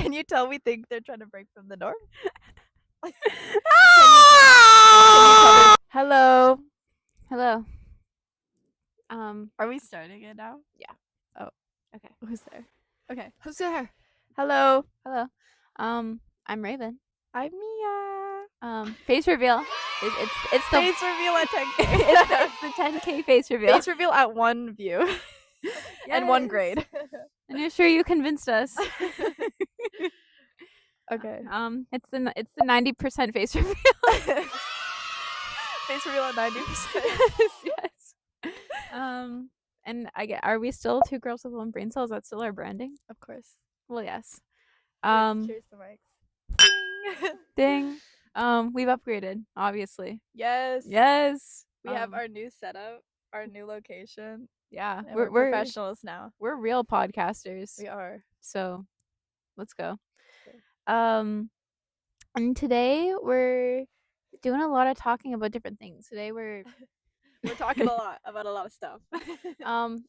Can you tell we think they're trying to break from the norm? Hello. Hello. Are we starting it now? Yeah. Oh. Okay. Who's there? Okay. Who's there? Hello. Hello. I'm Raven. I'm Mia. Face reveal. It's the Face reveal at 10K. it's the 10K face reveal. Face reveal at 1 view. And 1 grade. And you're sure you convinced us? Okay. It's the 90% face reveal. Face reveal at 90%. yes. And are we still two girls with one brain cell? Is that still our branding? Of course. Well, yes. Cheers to mics. Ding. We've upgraded, obviously. Yes. Yes. We have our new setup, our new location. Yeah. And we're professionals now. We're real podcasters. We are. So let's go. Okay. And today we're doing a lot of talking about different things. Today we're talking a lot about a lot of stuff.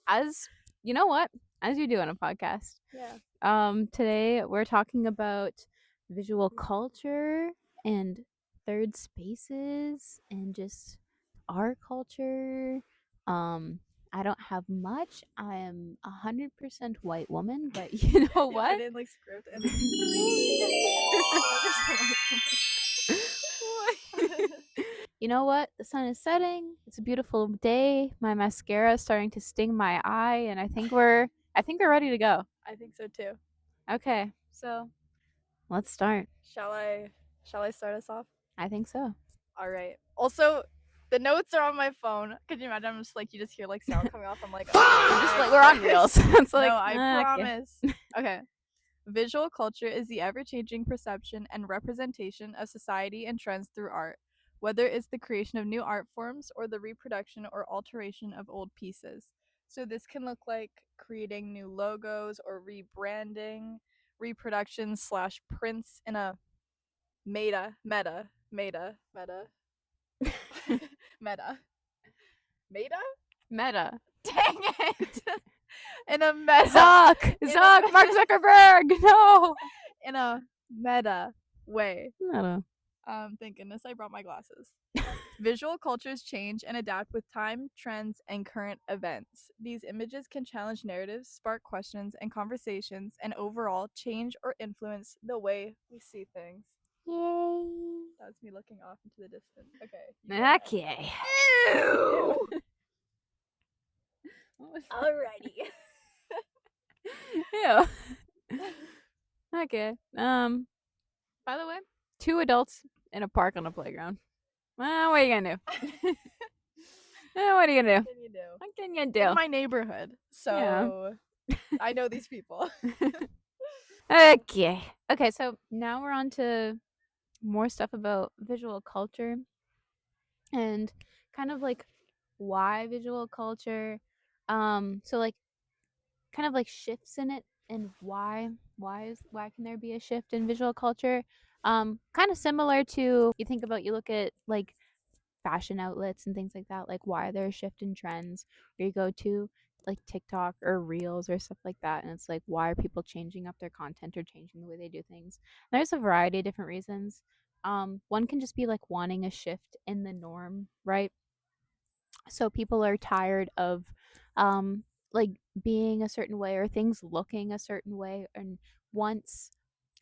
As you know what? As you do on a podcast. Yeah. Today we're talking about visual culture and third spaces and just our culture. I don't have much. I am 100% white woman, but you know what? I didn't like script and You know what? The sun is setting. It's a beautiful day. My mascara is starting to sting my eye, and I think we're ready to go. I think so too. Okay, so let's start. Shall I start us off? I think so. All right. Also, the notes are on my phone. Could you imagine? I'm just like, you just hear like sound coming off. I'm like, oh, we're on reels. It's like, no, I promise. Okay. Visual culture is the ever-changing perception and representation of society and trends through art, whether it's the creation of new art forms or the reproduction or alteration of old pieces. So this can look like creating new logos or rebranding, reproductions / prints in a meta. Dang it! In a meta. Zuck, Mark Zuckerberg. No. In a meta way. Meta. Thank goodness I brought my glasses. Visual cultures change and adapt with time, trends, and current events. These images can challenge narratives, spark questions and conversations, and overall change or influence the way we see things. Yay. That's me looking off into the distance. Okay. Ew. Alrighty. Ew. Okay. By the way, 2 adults in a park on a playground. Well, what are you gonna do? What are you gonna do? What can you do? In my neighborhood. So yeah. I know these people. Okay. Okay, so now we're on to more stuff about visual culture and kind of like why visual culture. So like kind of like shifts in it and why can there be a shift in visual culture? Kind of similar to you look at like fashion outlets and things like that, like why there's a shift in trends, or you go to like TikTok or Reels or stuff like that, and it's like why are people changing up their content or changing the way they do things? And there's a variety of different reasons. One can just be like wanting a shift in the norm, right? So people are tired of like being a certain way or things looking a certain way, and once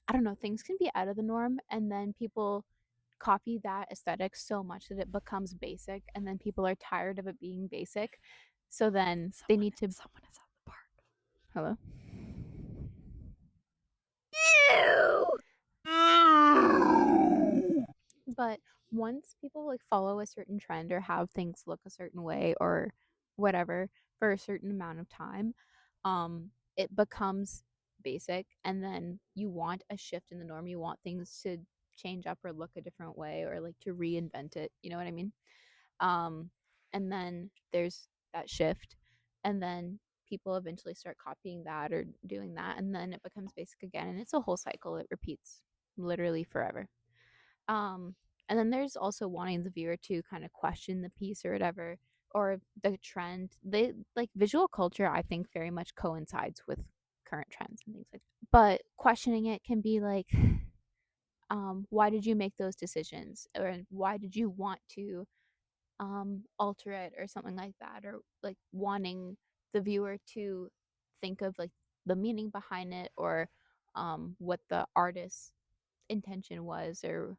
I don't know, things can be out of the norm and then people copy that aesthetic so much that it becomes basic, and then people are tired of it being basic, so then they need to. Someone is at the park. Hello. But once people like follow a certain trend or have things look a certain way or whatever for a certain amount of time, it becomes basic, and then you want a shift in the norm. You want things to change up or look a different way or like to reinvent it. You know what I mean? And then there's that shift, and then people eventually start copying that or doing that, and then it becomes basic again, and it's a whole cycle. It repeats literally forever. And then there's also wanting the viewer to kind of question the piece or whatever, or the trend. They like visual culture, I think, very much coincides with current trends and things like that. But questioning it can be like, why did you make those decisions, or why did you want to alter it or something like that, or like wanting the viewer to think of like the meaning behind it, or what the artist's intention was, or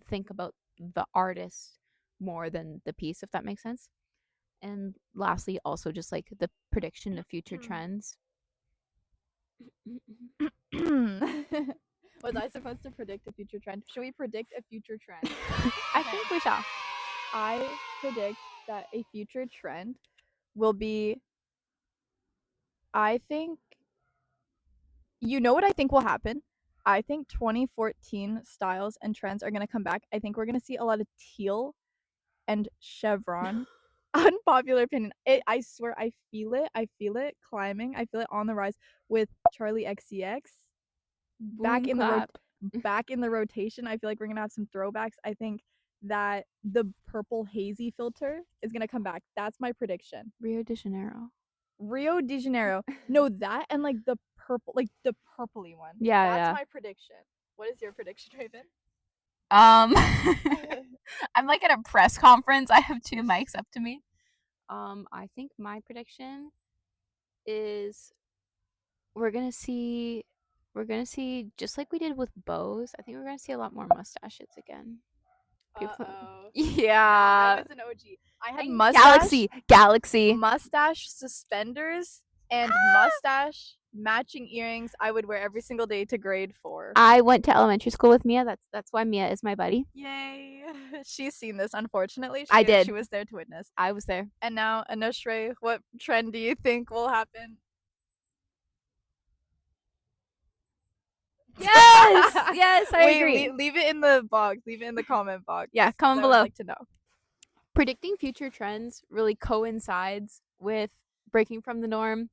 think about the artist more than the piece, if that makes sense. And lastly, also just like the prediction of future trends. Was I supposed to predict a future trend? Should we predict a future trend? I think we shall. I predict that a future trend will be, I think, you know what I think will happen? I think 2014 styles and trends are going to come back. I think we're going to see a lot of teal and chevron. Unpopular opinion. I swear, I feel it. I feel it climbing. I feel it on the rise with Charlie XCX back Boom in the clap. back in the rotation. I feel like we're gonna have some throwbacks. I think that the purple hazy filter is gonna come back. That's my prediction. Rio de Janeiro. Rio de Janeiro. No, that and like the purple, like the purpley one. Yeah, That's yeah. my prediction. What is your prediction, Raven? I'm like at a press conference. I have two mics up to me. I think my prediction is we're gonna see just like we did with bows. I think we're gonna see a lot more mustaches again. Uh-oh. Yeah. I was an OG. I had And mustache, Galaxy. mustache suspenders, and mustache matching earrings. I would wear every single day to grade 4. I went to elementary school with Mia. That's why Mia is my buddy. Yay! She's seen this. Unfortunately, I did. She was there to witness. I was there. And now, Anushre, what trend do you think will happen? Yes, yes, I agree. Leave it in the box. Leave it in the comment box. Yeah, comment I would below. like to know. Predicting future trends really coincides with breaking from the norm.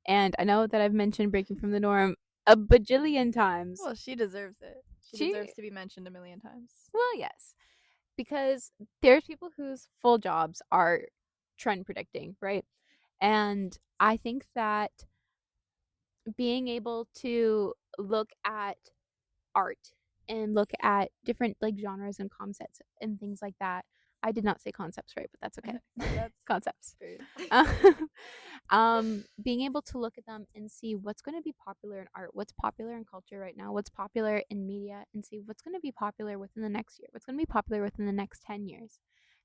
And I know that I've mentioned breaking from the norm a bajillion times. Well, she deserves it. She deserves to be mentioned a million times. Well, yes. Because there's people whose full jobs are trend predicting, right? And I think that being able to look at art and look at different like genres and concepts and things like that. I did not say concepts right, but that's okay. That's Concepts. Being able to look at them and see what's going to be popular in art, what's popular in culture right now, what's popular in media, and see what's going to be popular within the next year, what's going to be popular within the next 10 years.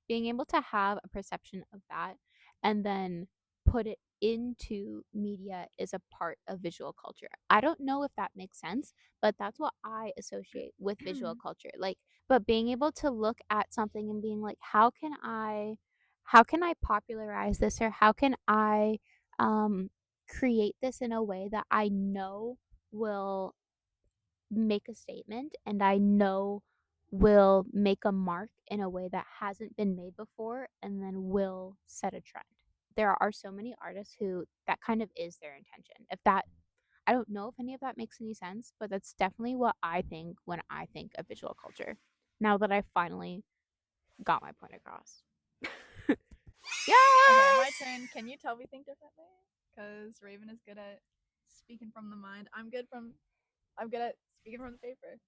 Being able to have a perception of that and then put it into media is a part of visual culture. I don't know if that makes sense, but that's what I associate with visual culture. Like, but being able to look at something and being like, how can I popularize this, or how can I create this in a way that I know will make a statement and I know will make a mark in a way that hasn't been made before, and then will set a trend. There are so many artists who that kind of is their intention. If that, I don't know if any of that makes any sense, but that's definitely what I think when I think of visual culture. Now that I finally got my point across. Yeah. Okay, my turn. Can you tell we think differently? Because Raven is good at speaking from the mind. I'm good at speaking from the paper.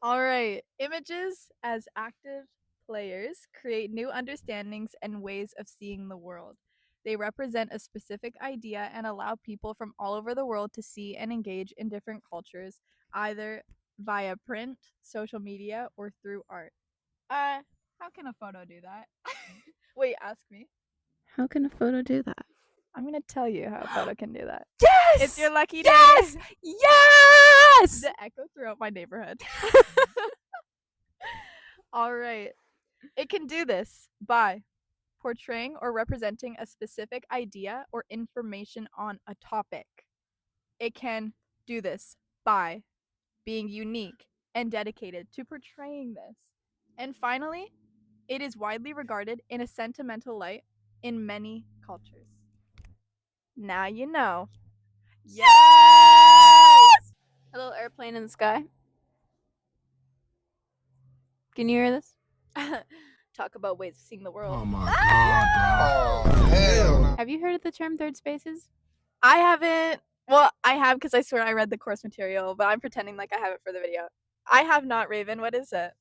All right. Images as active players create new understandings and ways of seeing the world. They represent a specific idea and allow people from all over the world to see and engage in different cultures, either via print, social media, or through art. How can a photo do that? Wait, ask me. How can a photo do that? I'm gonna tell you how a photo can do that. Yes! It's your lucky day. Yes! Yes! The echo throughout my neighborhood. All right. It can do this by portraying or representing a specific idea or information on a topic. It can do this by being unique and dedicated to portraying this. And finally, it is widely regarded in a sentimental light in many cultures. Now you know. Yes! A little airplane in the sky. Can you hear this? Talk about ways of seeing the world. Oh my god, dog. Oh, hell. Have you heard of the term third spaces? I haven't. Well, I have because I swear I read the course material, but I'm pretending like I have it for the video. I have not, Raven. What is it?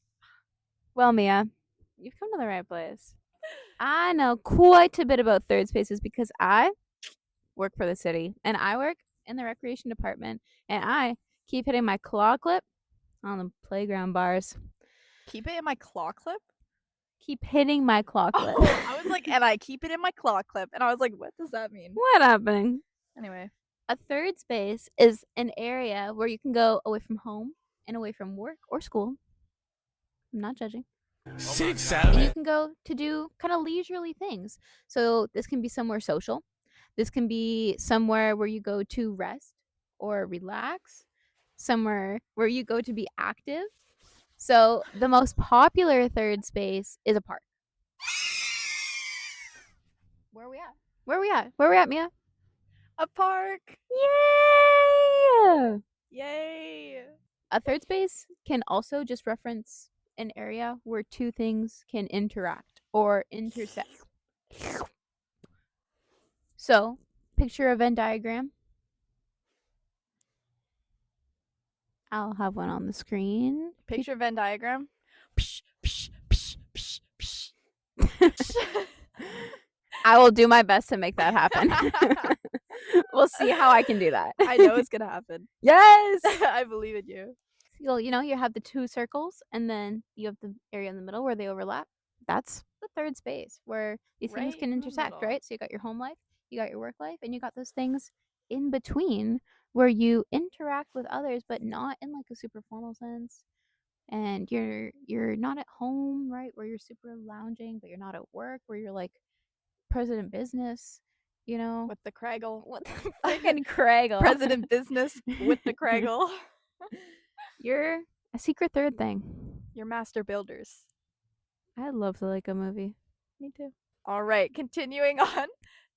Well, Mia, you've come to the right place. I know quite a bit about third spaces because I work for the city and I work in the recreation department and I keep hitting my claw clip on the playground bars. Keep it in my claw clip? Keep hitting my claw clip. Oh, I was like, and I keep it in my claw clip. And I was like, what does that mean? What happened? Anyway. A third space is an area where you can go away from home and away from work or school. I'm not judging. And you can go to do kind of leisurely things. So this can be somewhere social. This can be somewhere where you go to rest or relax, somewhere where you go to be active. So the most popular third space is a park. Where are we at? Where are we at? Where are we at, Mia? A park. Yay! Yay. A third space can also just reference an area where two things can interact or intersect. So, picture a Venn diagram. I'll have one on the screen. Picture Venn diagram. Psh, psh, psh, psh, psh. I will do my best to make that happen. We'll see how I can do that. I know it's gonna happen. Yes. I believe in you. You have the two circles and then you have the area in the middle where they overlap. That's the third space where these things Right can in the intersect, middle. right? So you got your home life, you got your work life, and you got those things in between where you interact with others, but not in like a super formal sense. And you're not at home, right? Where you're super lounging, but you're not at work where you're like president business, With the Craggle. What the freaking Craggle? President business with the Craggle. You're a secret third thing. You're master builders. I love the Leica movie. Me too. All right, continuing on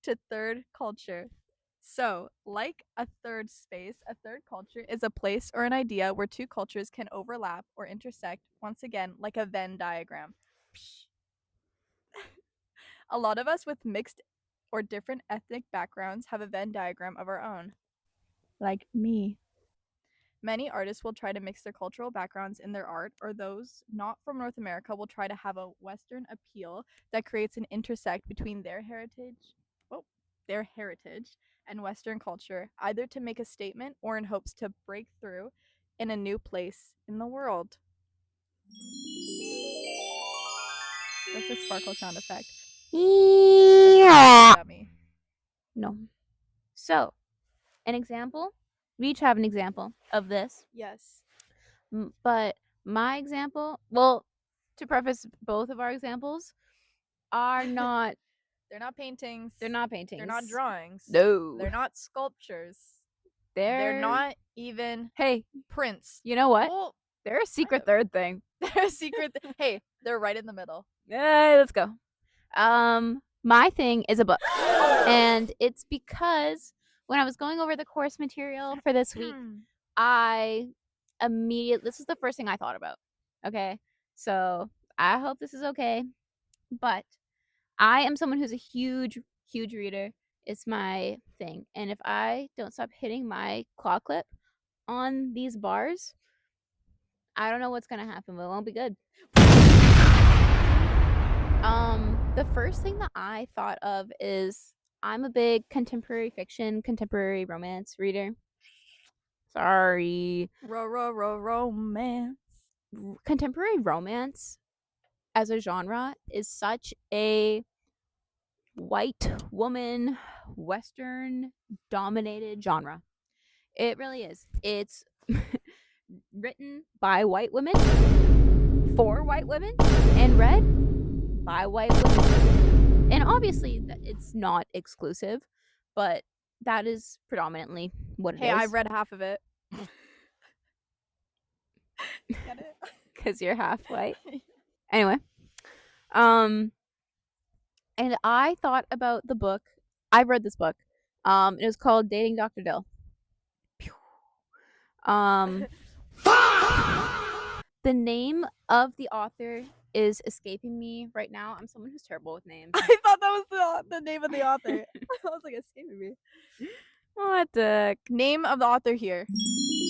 to third culture. So, like a third space, a third culture is a place or an idea where two cultures can overlap or intersect, once again, like a Venn diagram. A lot of us with mixed or different ethnic backgrounds have a Venn diagram of our own. Like me. Many artists will try to mix their cultural backgrounds in their art, or those not from North America will try to have a Western appeal that creates an intersect between their heritage and Western culture, either to make a statement or in hopes to break through in a new place in the world. That's a sparkle sound effect. Yeah. At me. No. So, an example. We each have an example of this. Yes. But my example, well, to preface both of our examples, are not. They're not paintings. They're not paintings. They're not drawings. No. They're not sculptures. They're not even Hey, prints. you know what? Well, They're a secret third thing. they're a secret. Hey, they're right in the middle. Hey, let's go. My thing is a book. And it's because when I was going over the course material for this week, this is the first thing I thought about. Okay. So I hope this is okay. But I am someone who's a huge, huge reader. It's my thing. And if I don't stop hitting my claw clip on these bars, I don't know what's gonna happen, but it won't be good. The first thing that I thought of is I'm a big contemporary fiction, contemporary romance reader. Sorry. Romance. Contemporary romance as a genre is such a white woman, Western dominated genre. It really is. It's written by white women, for white women, and read by white women. And obviously, it's not exclusive, but that is predominantly what it is. Hey, I've read half of it. Get it? Because you're half white. Anyway, and I thought about the book. I've read this book. It was called Dating Dr. Dill. The name of the author is escaping me right now. I'm someone who's terrible with names. I thought that was the name of the author. I was like, escaping me. What the Name of the author here.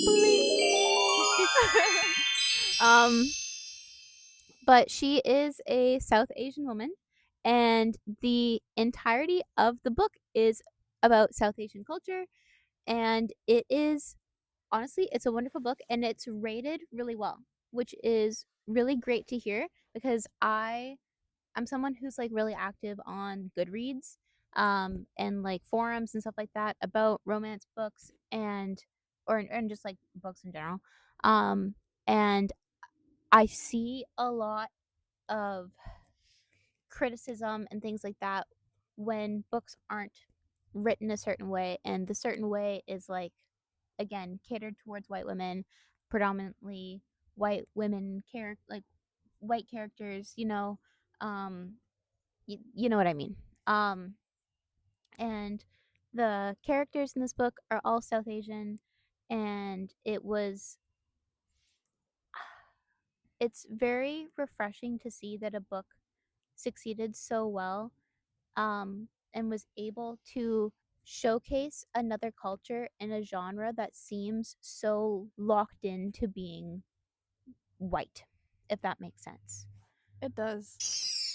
bleep? Um, but she is a South Asian woman, and the entirety of the book is about South Asian culture, and it is honestly, it's a wonderful book, and it's rated really well, which is really great to hear because I'm someone who's like really active on Goodreads, and like forums and stuff like that about romance books and just like books in general. Um, and I see a lot of criticism and things like that when books aren't written a certain way, and the certain way is like again catered towards white women, predominantly white women like white characters, um you know what I mean. Um, and the characters in this book are all South Asian, and it's very refreshing to see that a book succeeded so well, and was able to showcase another culture in a genre that seems so locked into being white, if that makes sense. It does.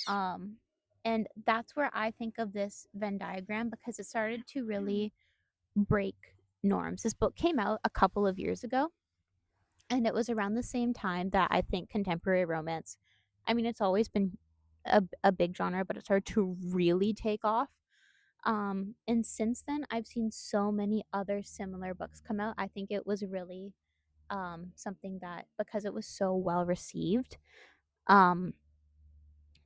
Um, and that's where I think of this Venn diagram because it started to really break norms. This book came out a couple of years ago, and it was around the same time that I think contemporary romance, I mean, it's always been a big genre, but it started to really take off. And since then, I've seen so many other similar books come out. I think it was really something that, because it was so well received, um,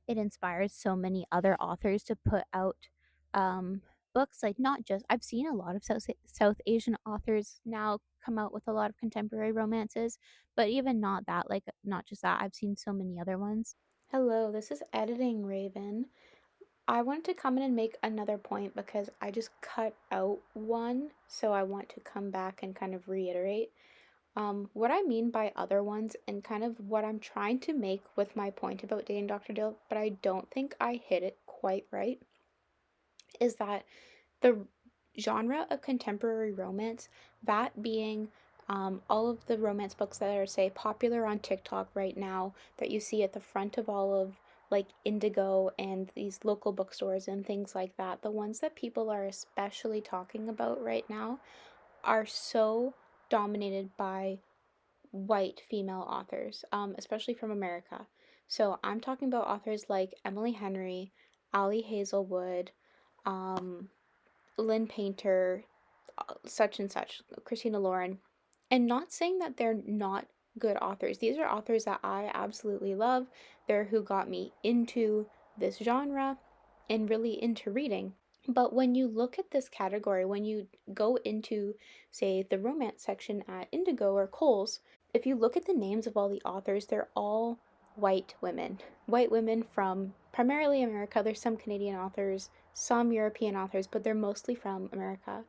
it inspires so many other authors to put out um, books. Like, not just, I've seen a lot of South Asian authors now come out with a lot of contemporary romances, but even not that, like, not just that, I've seen so many other ones. Hello, this is Editing Raven. I wanted to come in and make another point because I just cut out one, so I want to come back and kind of reiterate. What I mean by other ones and kind of what I'm trying to make with my point about dating Dr. Dill, but I don't think I hit it quite right, is that the genre of contemporary romance, that being all of the romance books that are, say, popular on TikTok right now, that you see at the front of all of like Indigo and these local bookstores and things like that, the ones that people are especially talking about right now are so dominated by white female authors, especially from America. So I'm talking about authors like Emily Henry, Ali Hazelwood, um, Lynn Painter, such and such, Christina Lauren, and not saying that they're not good authors. These are authors that I absolutely love. They're who got me into this genre and really into reading. But when you look at this category, when you go into, say, the romance section at Indigo or Kohl's, if you look at the names of all the authors, they're all white women. White women from primarily America. There's some Canadian authors, some European authors, but they're mostly from America.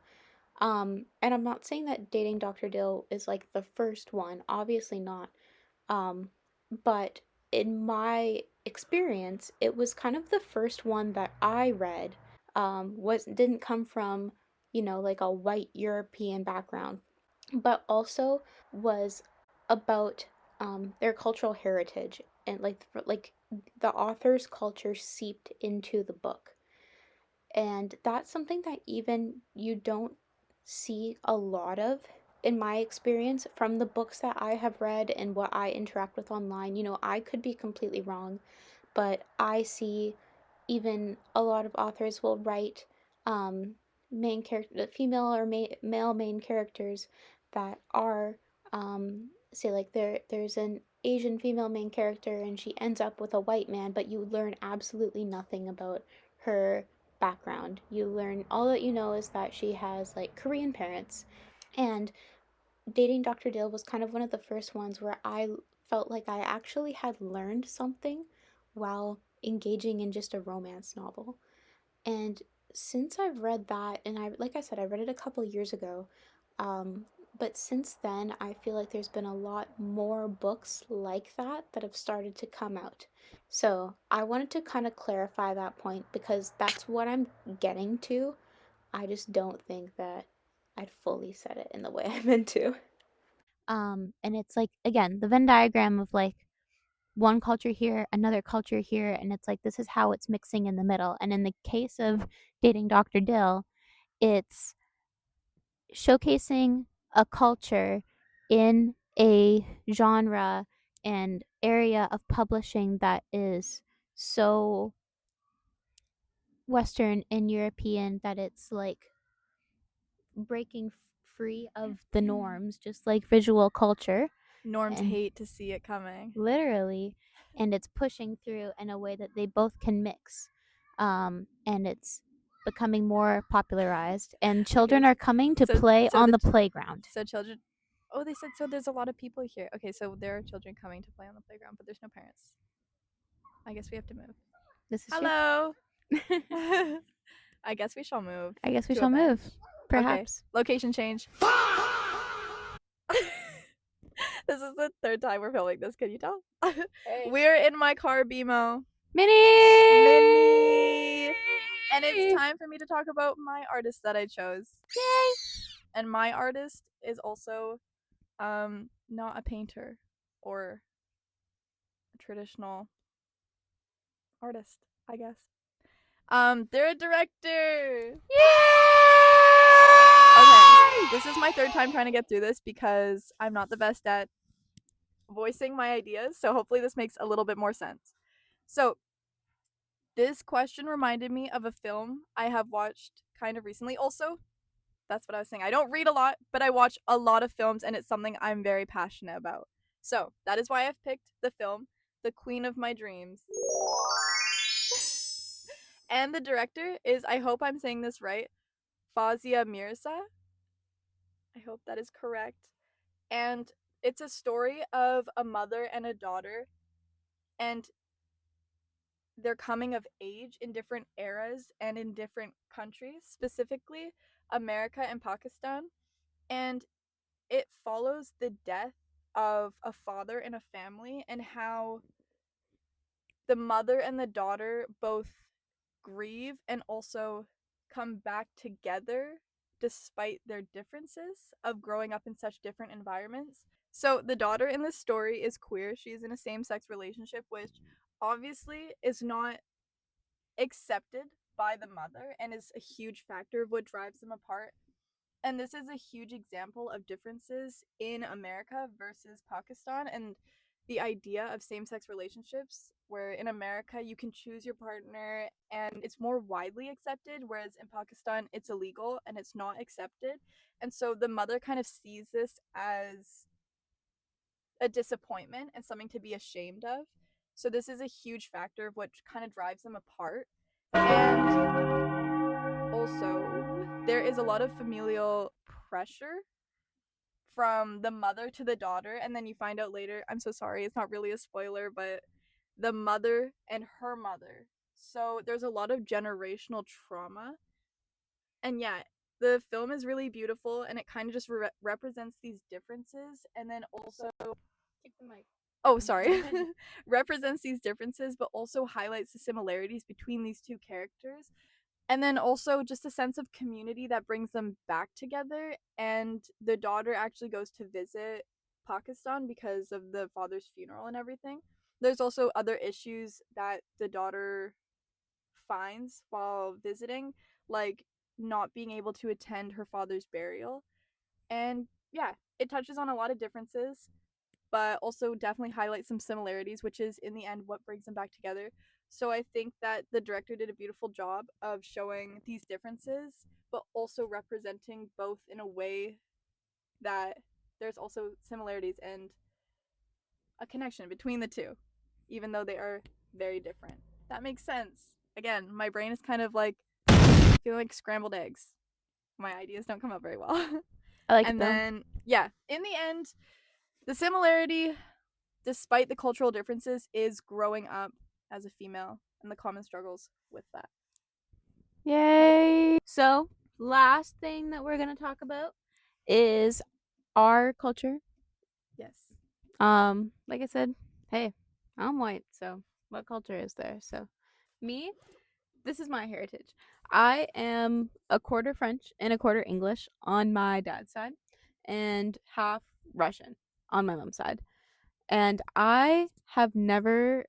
And I'm not saying that Dating Dr. Dill is like the first one, obviously not. Um, but in my experience, it was kind of the first one that I read. Was didn't come from, like a white European background, but also was about their cultural heritage and like the author's culture seeped into the book. And that's something that even you don't see a lot of in my experience from the books that I have read and what I interact with online. I could be completely wrong, but I see even a lot of authors will write main character, female or male main characters that are, say, like there's an Asian female main character and she ends up with a white man, but you learn absolutely nothing about her background. You learn all that you know is that she has like Korean parents. And Dating Dr. Dill was kind of one of the first ones where I felt like I actually had learned something while engaging in just a romance novel. And since I've read that, and like I said, I read it a couple years ago, um, but since then, I feel like there's been a lot more books like that have started to come out. So I wanted to kind of clarify that point because that's what I'm getting to. I just don't think that I'd fully said it in the way I meant to. And it's like, again, the Venn diagram of like one culture here, another culture here, and it's like this is how it's mixing in the middle. And in the case of Dating Dr. Dill, it's showcasing a culture in a genre and area of publishing that is so Western and European that it's like breaking free of the norms, just like visual culture. Norms And hate to see it coming. literally, and it's pushing through in a way that they both can mix. And it's becoming more popularized, and children Okay, are coming to so play so on the the playground. so children. Oh, they said so. There's a lot of people here. Okay, so there are children coming to play on the playground, but there's no parents. I guess we have to move. This is Hello. true. I guess we shall move. I guess we to a shall move. bench. Okay, Perhaps. location change. This is the third time we're filming this. Can you tell? We're in my car, BMO. Mini! And it's time for me to talk about my artist that I chose. Yay! And my artist is also not a painter or a traditional artist, I guess. They're a director. Okay, this is my third time trying to get through this because I'm not the best at voicing my ideas, so hopefully this makes a little bit more sense. So, this question reminded me of a film I have watched kind of recently. Also, that's what I was saying. I don't read a lot, but I watch a lot of films and it's something I'm very passionate about. So, that is why I've picked the film The Queen of My Dreams. And the director is, I hope I'm saying this right, Fazia Mirza. I hope that is correct. And it's a story of a mother and a daughter and their coming of age in different eras and in different countries, specifically America and Pakistan. And it follows the death of a father in a family and how the mother and the daughter both grieve and also come back together despite their differences of growing up in such different environments. So the daughter in this story is queer. She's in a same-sex relationship, which obviously is not accepted by the mother and is a huge factor of what drives them apart. And this is a huge example of differences in America versus Pakistan and the idea of same sex relationships, where in America you can choose your partner and it's more widely accepted, whereas in Pakistan it's illegal and it's not accepted. And so the mother kind of sees this as a disappointment and something to be ashamed of. So this is a huge factor of what kind of drives them apart. And also, there is a lot of familial pressure from the mother to the daughter, and then you find out later, I'm so sorry, it's not really a spoiler, but the mother and her mother. So there's a lot of generational trauma. And yeah, the film is really beautiful and it kind of just represents these differences and then also Keep the mic. oh sorry represents these differences but also highlights the similarities between these two characters and then also just a sense of community that brings them back together. And the daughter actually goes to visit Pakistan because of the father's funeral and everything. There's also other issues that the daughter finds while visiting, like not being able to attend her father's burial. And yeah, it touches on a lot of differences but also definitely highlights some similarities, which is in the end what brings them back together. So I think that the director did a beautiful job of showing these differences, but also representing both in a way that there's also similarities and a connection between the two, even though they are very different. That makes sense. Again, my brain is kind of like feeling like scrambled eggs. My ideas don't come up very well. I like it And though. then, yeah, in the end, the similarity despite the cultural differences, is growing up as a female and the common struggles with that. Yay! So, last thing that we're going to talk about is our culture. Yes. Like I said, hey, I'm white, so what culture is there? So, me, this is my heritage. I am a quarter French and a quarter English on my dad's side, and half Russian on my mom's side. And I have never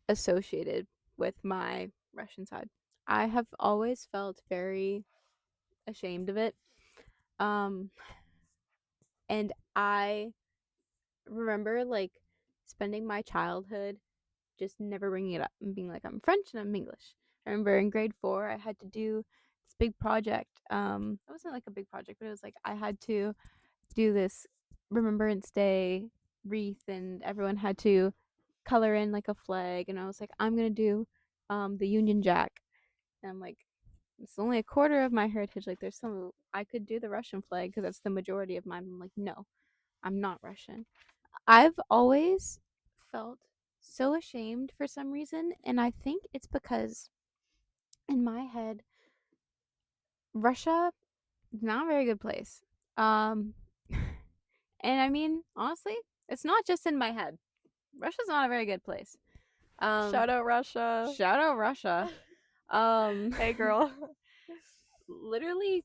associated with my Russian side. I have always felt very ashamed of it. Um, and I remember like spending my childhood just never bringing it up and being like, I'm French and I'm English. I remember in grade 4, I had to do this big project. It wasn't like a big project, but it was like I had to do this Remembrance Day wreath, and everyone had to color in like a flag. And I was like, I'm gonna do the Union Jack. And I'm like, it's only a quarter of my heritage. Like, there's some I could do the Russian flag because that's the majority of mine. I'm like, no, I'm not Russian. I've always felt so ashamed for some reason, and I think it's because in my head, Russia is not a very good place. Um, and I mean, honestly, it's not just in my head. Russia's not a very good place. Shout out Russia. Shout out Russia. Hey, girl. Literally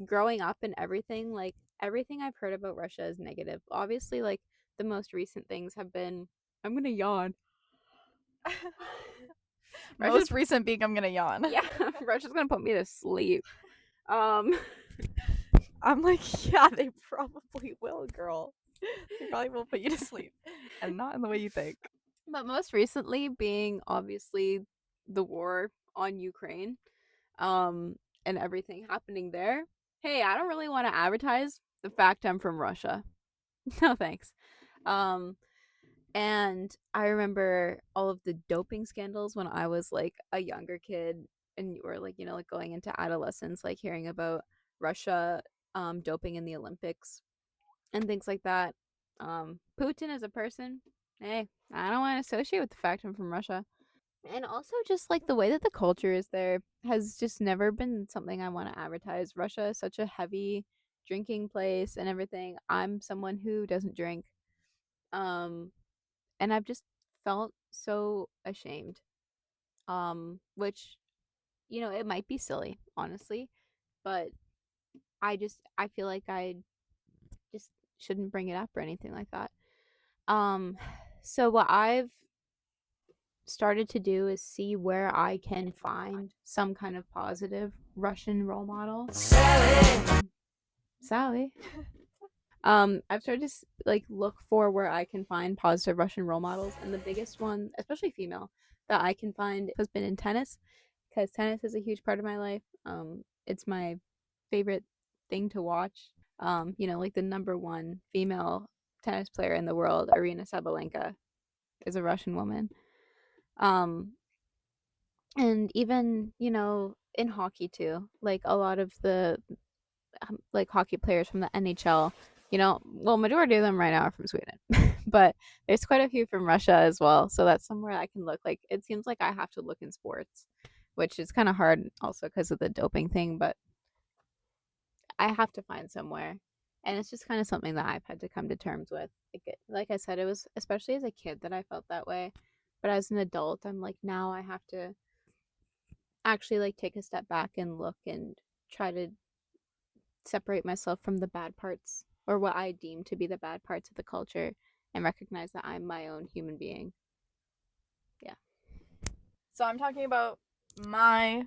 growing up and everything, like everything I've heard about Russia is negative. Obviously, like the most recent things have been. I'm gonna yawn. Most recent being I'm gonna yawn. Yeah, Russia's gonna put me to sleep. Um, I'm like, yeah, they probably will, girl. They probably will put you to sleep, and not in the way you think. but most recently being obviously the war on Ukraine, and everything happening there. Hey, I don't really want to advertise the fact I'm from Russia. No thanks. Um, and I remember all of the doping scandals when I was like a younger kid, and you were like, like going into adolescence, like hearing about Russia doping in the Olympics and things like that. Putin as a person, hey, I don't want to associate with the fact I'm from Russia. And also just like the way that the culture is there has just never been something I want to advertise. Russia is such a heavy drinking place and everything. I'm someone who doesn't drink. Um and I've just felt so ashamed. Which it might be silly, honestly, but I feel like I just shouldn't bring it up or anything like that. Um so what I've started to do is see where I can find some kind of positive Russian role model. Sally. I've started to like look for where I can find positive Russian role models, and the biggest one, especially female, that I can find has been in tennis, because tennis is a huge part of my life. It's my favorite thing to watch. Like the number one female tennis player in the world, Arina Sabalenka, is a Russian woman. Um, and even in hockey too, like a lot of the like hockey players from the NHL, majority of them right now are from Sweden, but there's quite a few from Russia as well. So that's somewhere I can look. Like it seems like I have to look in sports, which is kind of hard also because of the doping thing, but I have to find somewhere. And it's just kind of something that I've had to come to terms with. Like I said, it was especially as a kid that I felt that way. But as an adult, I'm like, now I have to actually like take a step back and look and try to separate myself from the bad parts, or what I deem to be the bad parts of the culture, and recognize that I'm my own human being. Yeah. So I'm talking about my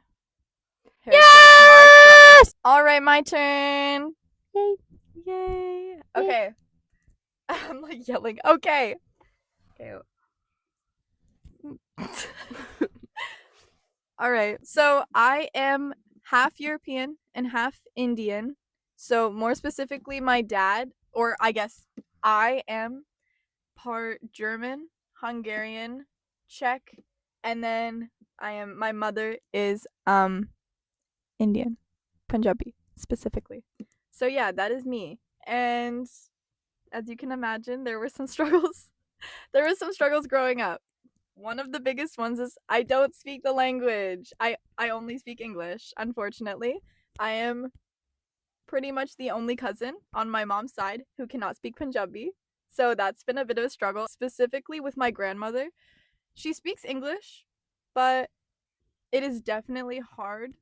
heritage. Yes! All right, my turn. Yay. Yay. Okay. I'm like yelling. Okay. Okay. All right. So I am half European and half Indian. So more specifically, my dad, or I guess I am part German, Hungarian, Czech, and then my mother is Indian, Punjabi specifically. So yeah, that is me. And as you can imagine, there were some struggles. There were some struggles growing up. One of the biggest ones is I don't speak the language. I only speak English, unfortunately. I am pretty much the only cousin on my mom's side who cannot speak Punjabi. So that's been a bit of a struggle, specifically with my grandmother. She speaks English, but it is definitely hard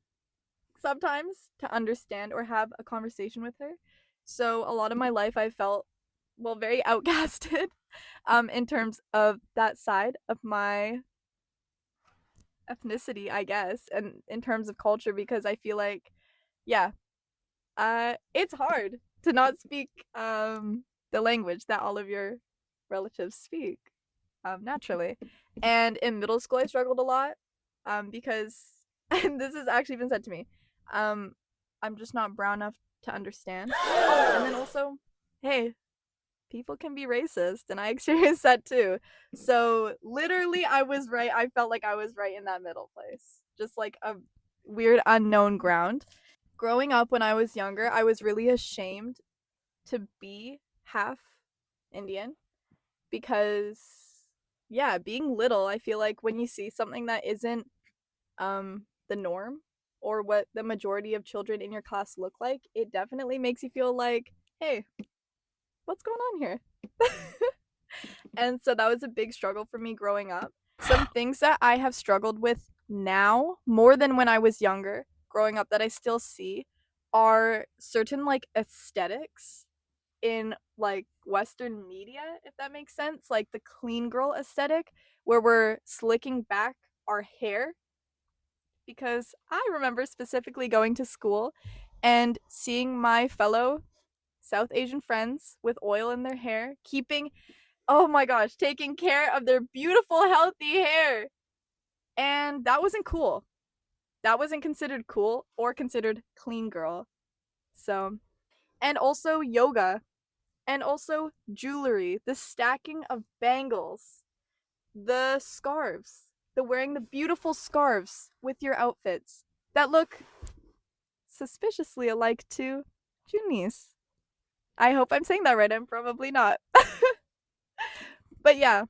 sometimes to understand or have a conversation with her. So a lot of my life I felt very outcasted in terms of that side of my ethnicity, I guess, and in terms of culture because I feel like yeah, it's hard to not speak the language that all of your relatives speak naturally. And in middle school, I struggled a lot because, and this has actually been said to me, um, I'm just not brown enough to understand. And then also, hey, people can be racist, and I experienced that too. So literally, I was right. I felt like I was right in that middle place, just like a weird unknown ground. Growing up when I was younger, I was really ashamed to be half Indian because yeah, being little, I feel like when you see something that isn't the norm or what the majority of children in your class look like, it definitely makes you feel like, hey, what's going on here? And so that was a big struggle for me growing up. Some things that I have struggled with now more than when I was younger, growing up that I still see are certain like aesthetics in like Western media, if that makes sense, like the clean girl aesthetic, where we're slicking back our hair. Because I remember specifically going to school and seeing my fellow South Asian friends with oil in their hair, keeping, oh my gosh, taking care of their beautiful, healthy hair. And that wasn't cool. That wasn't considered cool or considered clean girl. So, and also yoga and also jewelry, the stacking of bangles, the scarves, the wearing the beautiful scarves with your outfits that look suspiciously alike to Juni's. I hope I'm saying that right. I'm probably not. But yeah,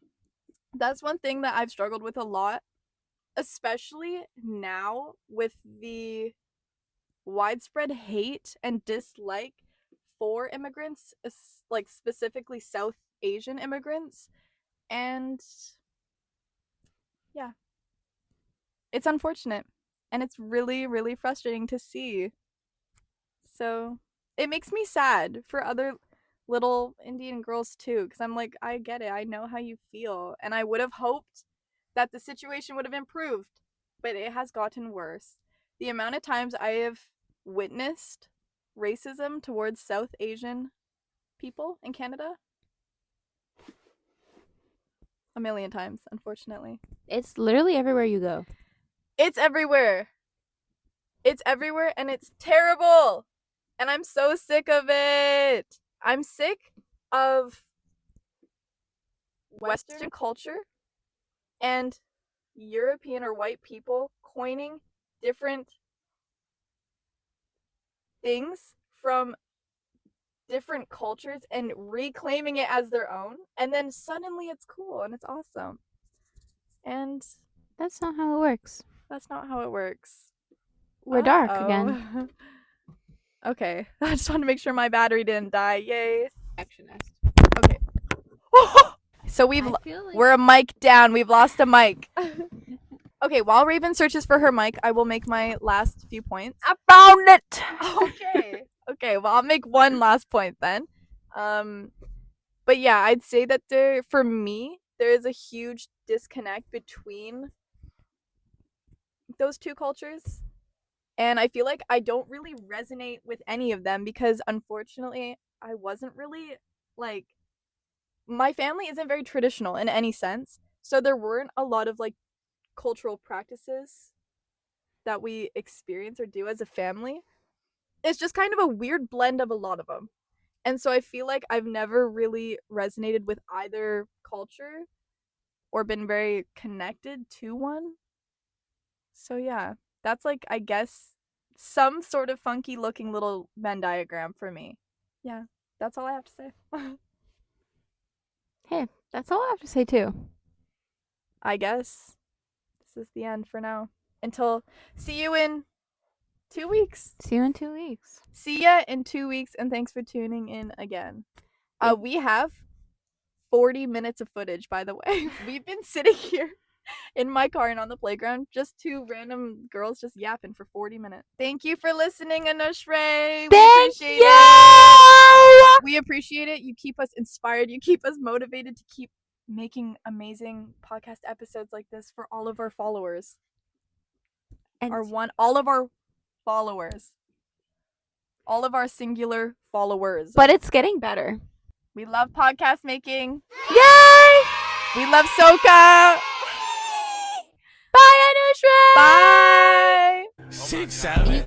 that's one thing that I've struggled with a lot, especially now with the widespread hate and dislike for immigrants, like specifically South Asian immigrants. And yeah, it's unfortunate and it's really, really frustrating to see. So it makes me sad for other little Indian girls too, because I'm like, I get it. I know how you feel. And I would have hoped that the situation would have improved, but it has gotten worse. The amount of times I have witnessed racism towards South Asian people in Canada, a million times, unfortunately. It's literally everywhere you go. It's everywhere. It's everywhere and it's terrible. And I'm so sick of it. I'm sick of Western culture and European or white people coining different things from different cultures and reclaiming it as their own. And then suddenly it's cool and it's awesome. And That's not how it works. that's not how it works. We're dark again. Okay. I just want to make sure my battery didn't die. Yay. Perfectionist. Okay. So we're a mic down. We've lost a mic. Okay, while Raven searches for her mic, I will make my last few points. I found it. Okay. Okay, well I'll make one last point then. But yeah, I'd say that for me, there is a huge disconnect between those two cultures. And I feel like I don't really resonate with any of them because unfortunately, I wasn't really like my family isn't very traditional in any sense. So there weren't a lot of like cultural practices that we experience or do as a family. It's just kind of a weird blend of a lot of them. And so I feel like I've never really resonated with either culture or been very connected to one. So yeah, that's like I guess some sort of funky looking little Venn diagram for me. Yeah, that's all I have to say. Hey, that's all I have to say too. I guess this is the end for now. Until see you in 2 weeks. See you in 2 weeks. See ya in 2 weeks, and thanks for tuning in again. Yeah. We have 40 minutes of footage, by the way. We've been sitting here in my car and on the playground, just two random girls just yapping for 40 minutes. Thank you for listening, Anushre. We appreciate it. We appreciate it. You keep us inspired. You keep us motivated to keep making amazing podcast episodes like this for all of our followers. And All of our followers. All of our singular followers. but it's getting better. We love podcast making. Yay! We love soca. Bye, Anushre! Bye. 6, 7.